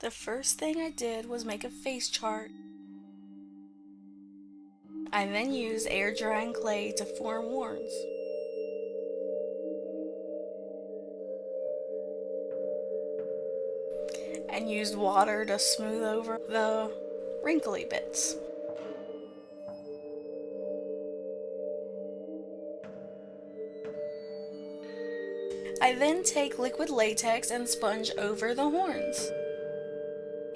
The first thing I did was make a face chart. I then used air drying clay to form horns. And used water to smooth over the wrinkly bits. I then take liquid latex and sponge over the horns.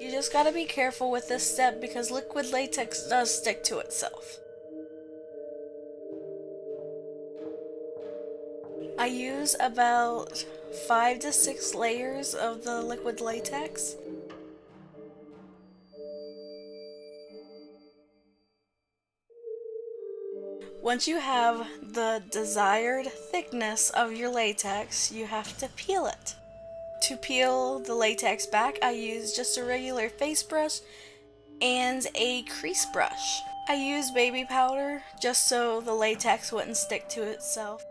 You just gotta be careful with this step because liquid latex does stick to itself. I use about 5 to 6 layers of the liquid latex. Once you have the desired thickness of your latex, you have to peel it. To peel the latex back, I use just a regular face brush and a crease brush. I use baby powder just so the latex wouldn't stick to itself.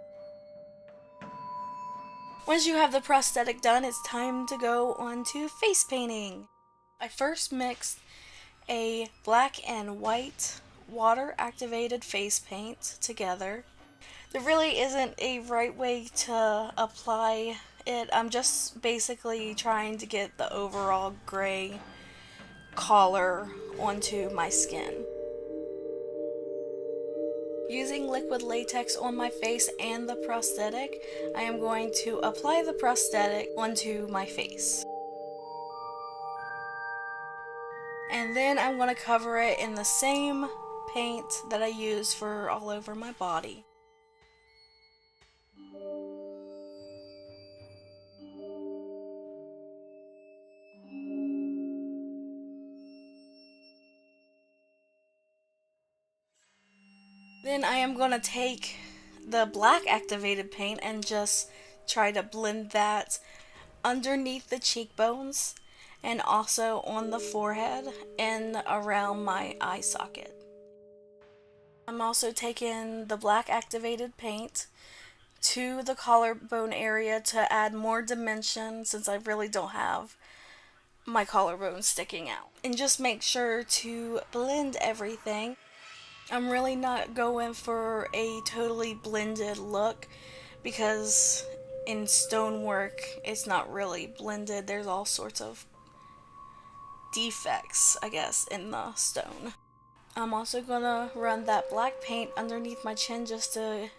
Once you have the prosthetic done, it's time to go on to face painting. I first mixed a black and white water activated face paint together. There really isn't a right way to apply it. I'm just basically trying to get the overall gray color onto my skin. Using liquid latex on my face and the prosthetic, I am going to apply the prosthetic onto my face. And then I'm going to cover it in the same paint that I use for all over my body. Then I am going to take the black activated paint and just try to blend that underneath the cheekbones and also on the forehead and around my eye socket. I'm also taking the black activated paint to the collarbone area to add more dimension since I really don't have my collarbone sticking out. And just make sure to blend everything. I'm really not going for a totally blended look because in stonework it's not really blended. There's all sorts of defects, I guess, in the stone. I'm also gonna run that black paint underneath my chin just to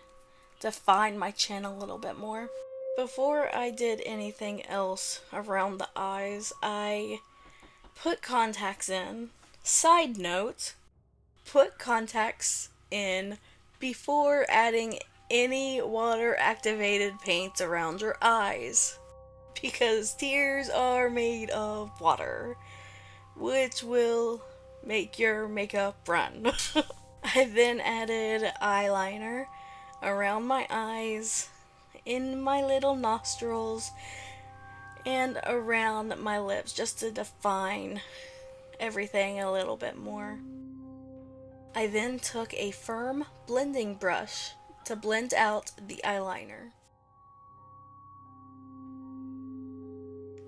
define my chin a little bit more. Before I did anything else around the eyes, I put contacts in. Side note, put contacts in before adding any water activated paints around your eyes because tears are made of water, which will make your makeup run. I then added eyeliner around my eyes, in my little nostrils, and around my lips just to define everything a little bit more. I then took a firm blending brush to blend out the eyeliner.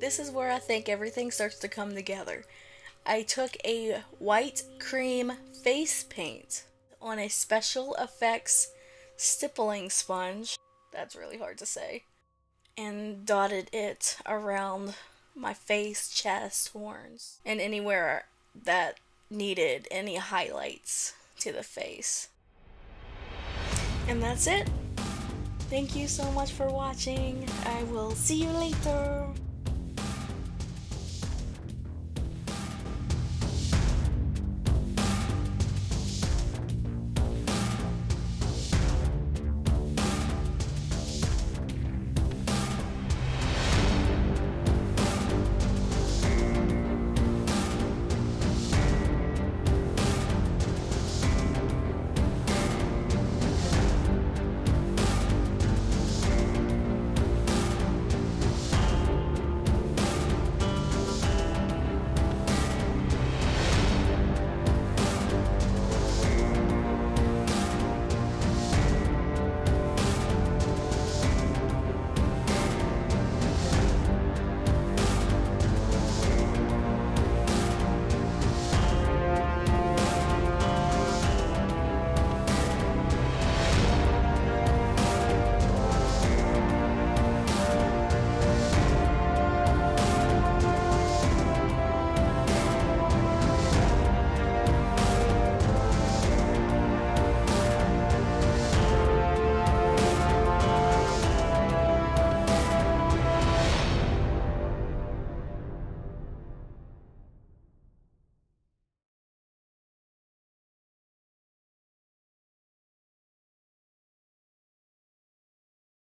This is where I think everything starts to come together. I took a white cream face paint on a special effects stippling sponge, that's really hard to say, and dotted it around my face, chest, horns, and anywhere that needed any highlights to the face. And that's it. Thank you so much for watching. I will see you later.